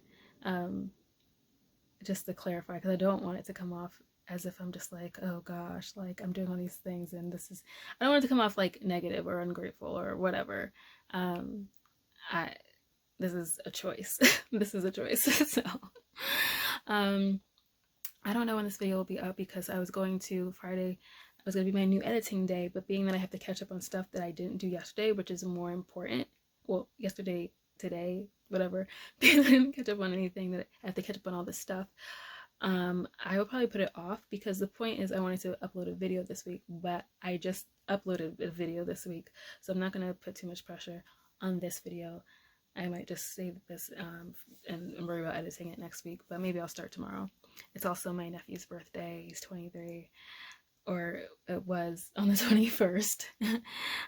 just to clarify, because I don't want it to come off as if I'm just like, oh gosh, like I'm doing all these things, and I don't want it to come off like negative or ungrateful or whatever. This is a choice. This is a choice. So I don't know when this video will be up, because Friday was going to be my new editing day, but being that I have to catch up on stuff that I didn't do yesterday, which is more important, well, yesterday, today, whatever, because I didn't catch up on anything, that I have to catch up on all this stuff, I will probably put it off, because the point is I wanted to upload a video this week, but I just uploaded a video this week, so I'm not going to put too much pressure on this video. I might just save this and worry about editing it next week, but maybe I'll start tomorrow. It's also my nephew's birthday. He's 23, or it was on the 21st,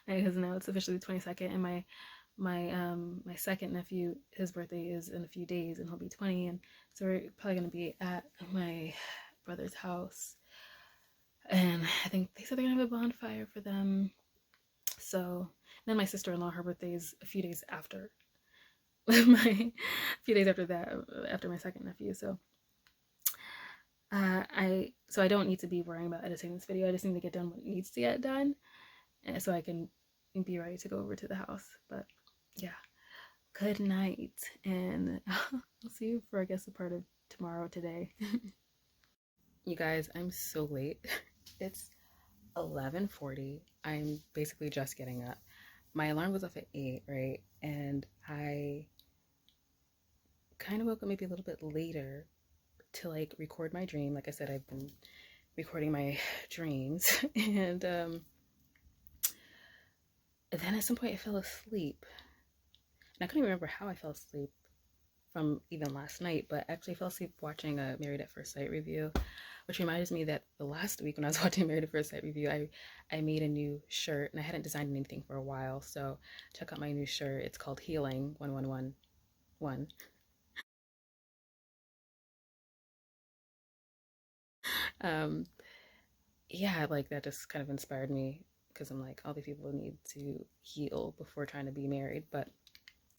because now it's officially the 22nd, and my second nephew, his birthday is in a few days, and he'll be 20, and so we're probably gonna be at my brother's house, and I think they said they're gonna have a bonfire for them. So then my sister-in-law, her birthday is a few days after my a few days after that, after my second nephew. So I don't need to be worrying about editing this video. I just need to get done what needs to get done, and so I can be ready to go over to the house. But yeah, good night, and I'll see you for, I guess, a part of tomorrow today. You guys, I'm so late. It's 11:40. I'm basically just getting up. My alarm was off at 8, right? And I kind of woke up maybe a little bit later to like record my dream. Like I said, I've been recording my dreams, and then at some point I fell asleep, and I couldn't remember how I fell asleep from even last night, but actually I fell asleep watching a Married at First Sight review, which reminds me that the last week when I was watching Married at First Sight review, I made a new shirt, and I hadn't designed anything for a while, so check out my new shirt. It's called Healing 1111. Um, yeah, like that just kind of inspired me, because I'm like, all these people need to heal before trying to be married. But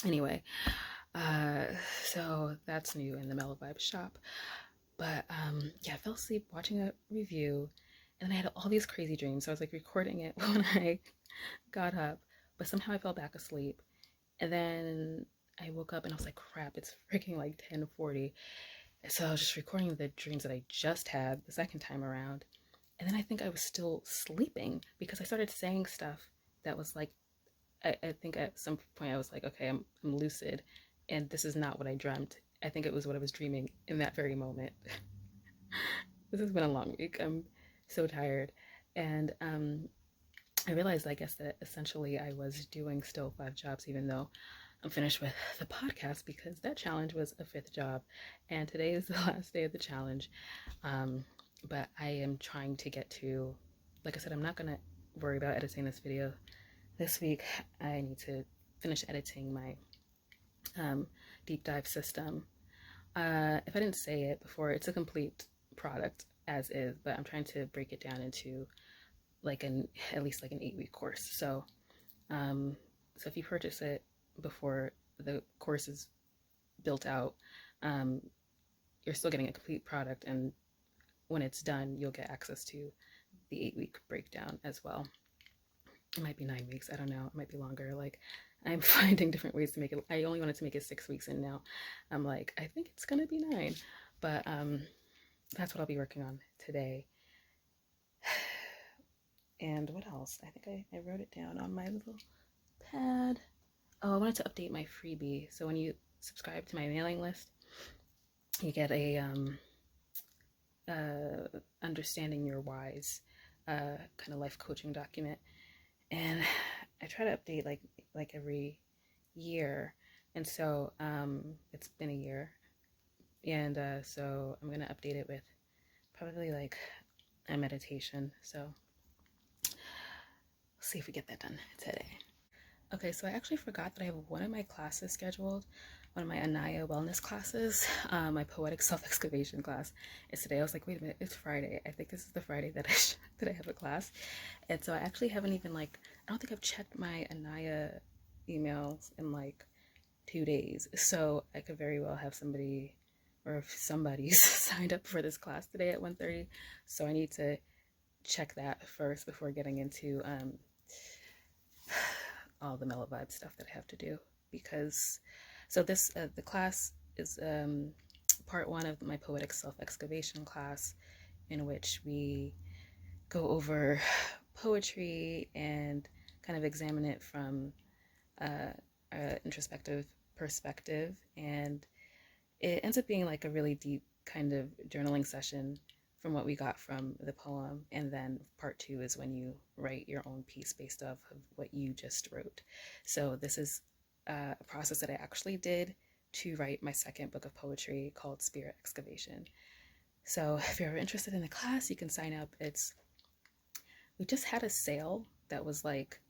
anyway, uh, so that's new in the Mellow Vybes shop. But yeah, I fell asleep watching a review, and then I had all these crazy dreams. So I was like recording it when I got up, but somehow I fell back asleep. And then I woke up and I was like, crap, it's freaking like 10:40. So I was just recording the dreams that I just had the second time around. And then I think I was still sleeping because I started saying stuff that was like, I think at some point I was like, okay, I'm lucid, and this is not what I dreamt. I think it was what I was dreaming in that very moment. This has been a long week. I'm so tired. And I realized, I guess, that essentially I was doing still 5 jobs, even though I'm finished with the podcast, because that challenge was a 5th job. And today is the last day of the challenge. But I am trying to get to, like I said, I'm not going to worry about editing this video this week. I need to finish editing my deep dive system. If I didn't say it before, it's a complete product as is, but I'm trying to break it down into like at least like an 8-week course. So so if you purchase it before the course is built out, you're still getting a complete product, and when it's done, you'll get access to the 8-week breakdown as well. It might be 9 weeks, I don't know, it might be longer. Like, I'm finding different ways to make it. I only wanted to make it 6 weeks, and now I'm like, I think it's gonna be 9. But that's what I'll be working on today. And what else? I think I wrote it down on my little pad. Oh, I wanted to update my freebie. So when you subscribe to my mailing list, you get a understanding your whys kind of life coaching document, and I try to update like every year, and so it's been a year, and so I'm gonna update it with probably like a meditation. So we'll see if we get that done today. Okay, so I actually forgot that I have one of my classes scheduled, one of my Anaya wellness classes, my poetic self-excavation class is today. I was like, wait a minute, it's Friday. I think this is the Friday that that I have a class. And so I actually haven't even I don't think I've checked my Anaya emails in like 2 days. So I could very well have somebody, or if somebody's signed up for this class today at 1:30. So I need to check that first before getting into all the Mellow Vibe stuff that I have to do, because so this the class is part 1 of my poetic self-excavation class, in which we go over poetry and kind of examine it from an introspective perspective, and it ends up being like a really deep kind of journaling session from what we got from the poem. And then part 2 is when you write your own piece based off of what you just wrote. So this is a process that I actually did to write my second book of poetry called Spirit Excavation. So if you're interested in the class, you can sign up. We just had a sale that was like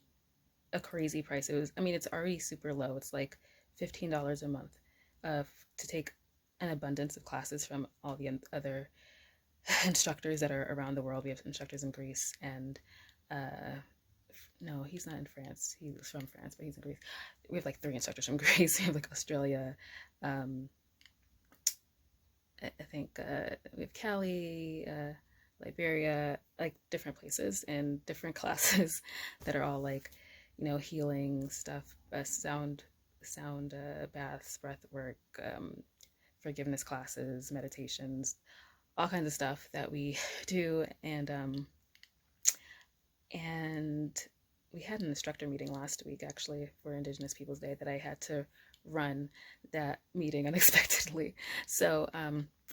a crazy price. It was, I mean, it's already super low. It's like $15 a month to take an abundance of classes from all the other instructors that are around the world. We have instructors in Greece and no, he's not in France. He was from France, but he's in Greece. We have like 3 instructors from Greece. We have like Australia. I think we have Cali, Liberia, like different places and different classes that are all like, you know, healing stuff, sound baths, breath work, forgiveness classes, meditations, all kinds of stuff that we do. And we had an instructor meeting last week actually for Indigenous Peoples Day that I had to run that meeting unexpectedly. So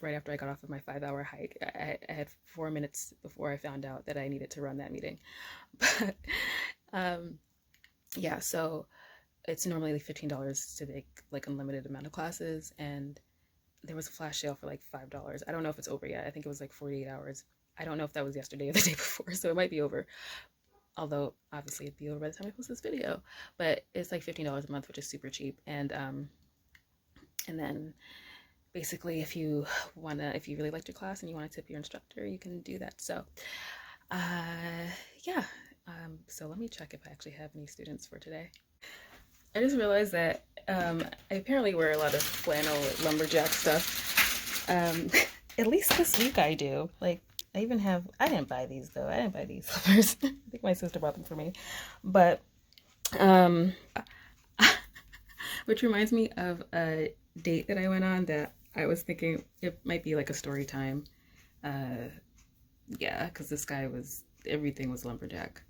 right after I got off of my 5-hour hike, I had 4 minutes before I found out that I needed to run that meeting. But yeah, so it's normally like $15 to make like unlimited amount of classes, and there was a flash sale for like $5. I don't know if it's over yet. I think it was like 48 hours. I don't know if that was yesterday or the day before, so it might be over. Although obviously it'd be over by the time I post this video, but it's like $15 a month, which is super cheap. And then basically if you really liked your class and you want to tip your instructor, you can do that. So yeah, so let me check if I actually have any students for today. I just realized that I apparently wear a lot of flannel lumberjack stuff. At least this week I do. Like, I didn't buy these though. I didn't buy these slippers. I think my sister bought them for me. But, which reminds me of a date that I went on that I was thinking it might be like a story time. Yeah, because this guy everything was lumberjack.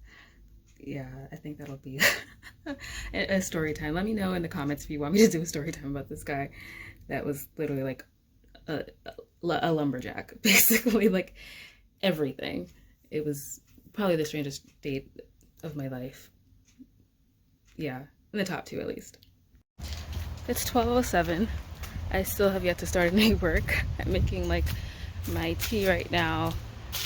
Yeah, I think that'll be a story time. Let me know in the comments if you want me to do a story time about this guy that was literally like a lumberjack, basically, like everything. It was probably the strangest date of my life. Yeah, in the top 2 at least. It's 12:07. I still have yet to start any work. I'm making like my tea right now.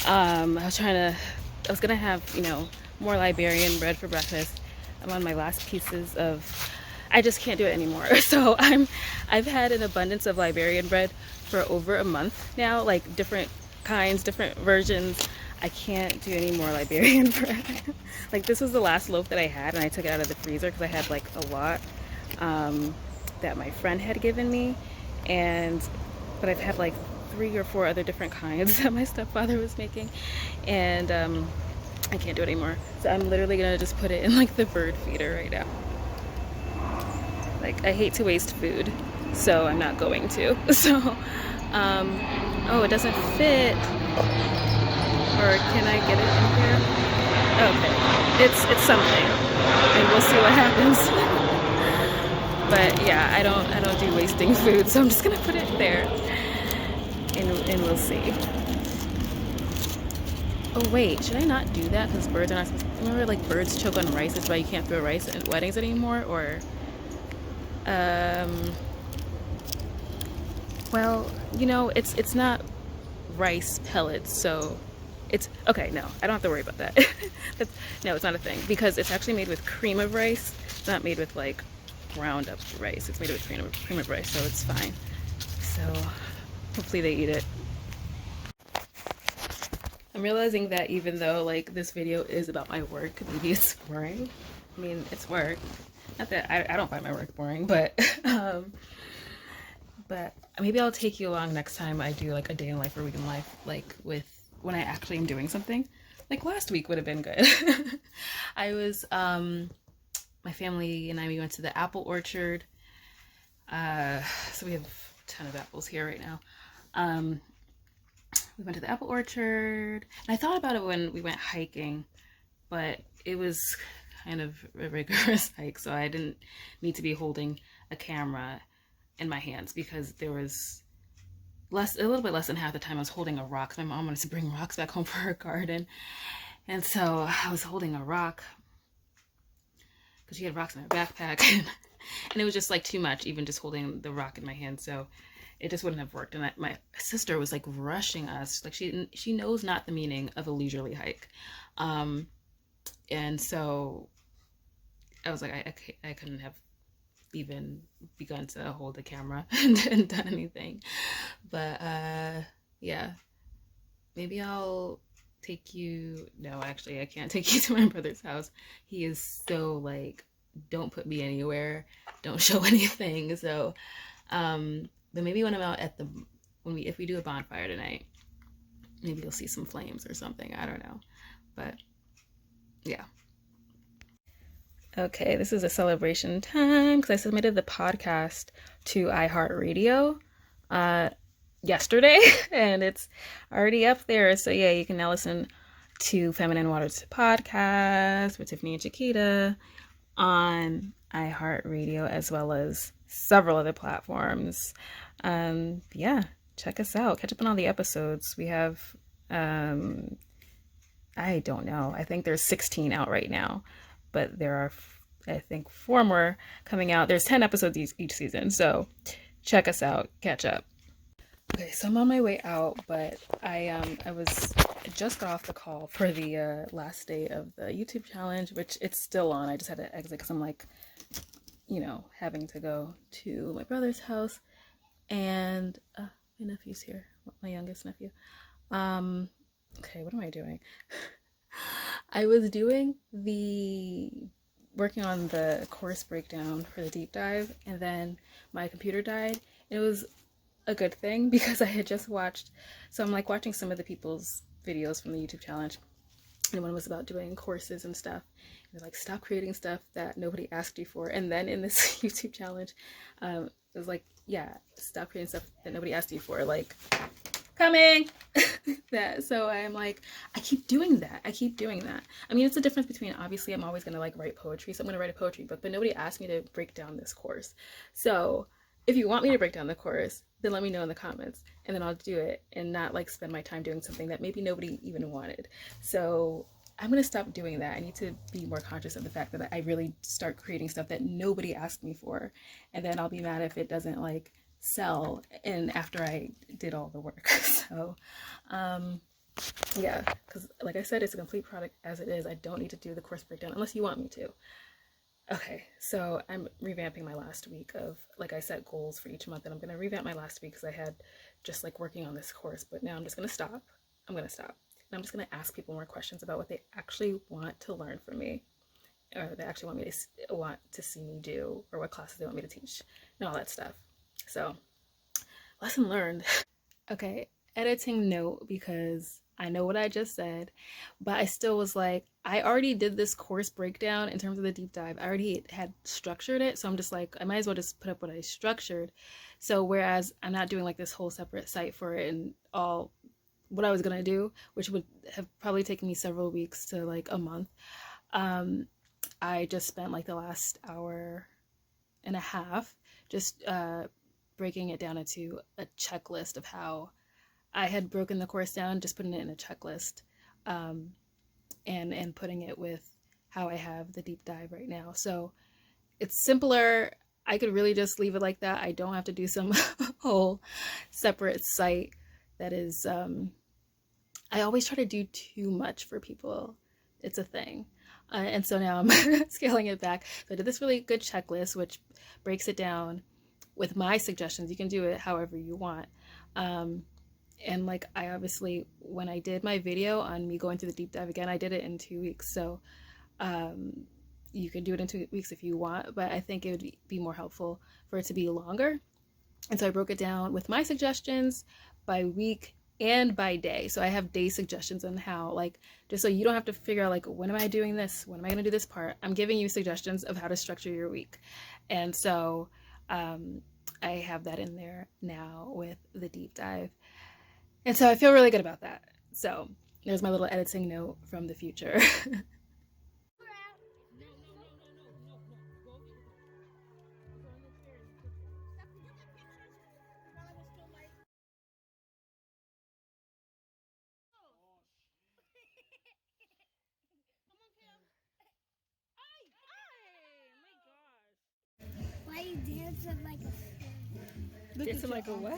I was gonna have, you know, more Liberian bread for breakfast. I'm on my last pieces of, I just can't do it anymore. So I've had an abundance of Liberian bread for over a month now, like different kinds, different versions. I can't do any more Liberian bread. Like this was the last loaf that I had, and I took it out of the freezer because I had like a lot that my friend had given me, but I've had like 3 or 4 other different kinds that my stepfather was making, and I can't do it anymore. So I'm literally gonna just put it in like the bird feeder right now. Like, I hate to waste food, so I'm not going to. So, oh, it doesn't fit. Or can I get it in here? Okay, it's something, and we'll see what happens. But yeah, I don't do wasting food, so I'm just gonna put it there, and we'll see. Oh wait, should I not do that? Because birds are not supposed to, remember like birds choke on rice, that's why you can't throw rice at weddings anymore? Or, well, you know, it's not rice pellets, so it's, okay, no, I don't have to worry about that. No, it's not a thing, because it's actually made with cream of rice. It's not made with like ground up rice, it's made with cream of rice, so it's fine. So, hopefully they eat it. I'm realizing that even though like this video is about my work, maybe it's boring. I mean, it's work. Not that I don't find my work boring, but maybe I'll take you along next time I do like a day in life or week in life, like with when I actually am doing something. Like last week would have been good. I was my family and we went to the apple orchard. So we have a ton of apples here right now. We went to the apple orchard, and I thought about it when we went hiking, but it was kind of a rigorous hike, so I didn't need to be holding a camera in my hands because there was a little bit less than half the time I was holding a rock. My mom wanted to bring rocks back home for her garden, and so I was holding a rock because she had rocks in her backpack, and it was just like too much, even just holding the rock in my hand. So it just wouldn't have worked. And my sister was like rushing us. Like she knows not the meaning of a leisurely hike. And so I was like, I couldn't have even begun to hold the camera and done anything. But yeah, maybe I'll take you. No, actually, I can't take you to my brother's house. He is so like, don't put me anywhere, don't show anything. So, but maybe when I'm out at the if we do a bonfire tonight, maybe you'll see some flames or something. I don't know, but yeah. Okay, this is a celebration time because I submitted the podcast to iHeartRadio yesterday and it's already up there. So yeah, you can now listen to Feminine Waters podcast with Tiffany and Chiquita on iHeartRadio as well as several other platforms. Yeah, check us out. Catch up on all the episodes. We have, I don't know. I think there's 16 out right now, but there are, I think, 4 more coming out. There's 10 episodes each season, so check us out. Catch up. Okay, so I'm on my way out, but I just got off the call for the last day of the YouTube challenge, which it's still on. I just had to exit because I'm like, having to go to my brother's house, and my nephew's here, my youngest nephew. Okay, what am I doing? I was working on the course breakdown for the deep dive, and then my computer died. It was a good thing because I had just watched, so I'm like watching some of the people's videos from the YouTube challenge, and one was about doing courses and stuff. And they're like, stop creating stuff that nobody asked you for. And then in this YouTube challenge, it was like, yeah, stop creating stuff that nobody asked you for, like coming that. So I'm like, I keep doing that. I mean, it's the difference between, obviously I'm always gonna like write poetry, so I'm gonna write a poetry book, but nobody asked me to break down this course. So if you want me to break down the course, then let me know in the comments, and then I'll do it and not like spend my time doing something that maybe nobody even wanted. So I'm gonna stop doing that. I need to be more conscious of the fact that I really start creating stuff that nobody asked me for, and then I'll be mad if it doesn't like sell and after I did all the work. So yeah, because like I said, it's a complete product as it is. I don't need to do the course breakdown unless you want me to. Okay, so I'm revamping my last week of, like I set goals for each month, and I'm going to revamp my last week because I had just like working on this course, but now I'm just going to stop. I'm going to stop. And I'm just going to ask people more questions about what they actually want to learn from me, or they actually want to see me do, or what classes they want me to teach, and all that stuff. So, lesson learned. Okay, editing note, because I know what I just said, but I still was like, I already did this course breakdown in terms of the deep dive. I already had structured it, so I'm just like, I might as well just put up what I structured. So whereas I'm not doing like this whole separate site for it and all what I was gonna do, which would have probably taken me several weeks to like a month, I just spent like the last hour and a half just breaking it down into a checklist of how I had broken the course down, just putting it in a checklist, and putting it with how I have the deep dive right now. So it's simpler. I could really just leave it like that. I don't have to do some whole separate site that is, I always try to do too much for people. It's a thing. And so now I'm scaling it back. So I did this really good checklist, which breaks it down with my suggestions. You can do it however you want. And like, I obviously, when I did my video on me going through the deep dive again, I did it in 2 weeks. So you can do it in 2 weeks if you want, but I think it would be more helpful for it to be longer. And so I broke it down with my suggestions by week and by day. So I have day suggestions on how, like, just so you don't have to figure out like, when am I doing this? When am I going to do this part? I'm giving you suggestions of how to structure your week. And so I have that in there now with the deep dive. And so I feel really good about that. So there's my little editing note from the future. Why are you dancing like a Dancing like a what?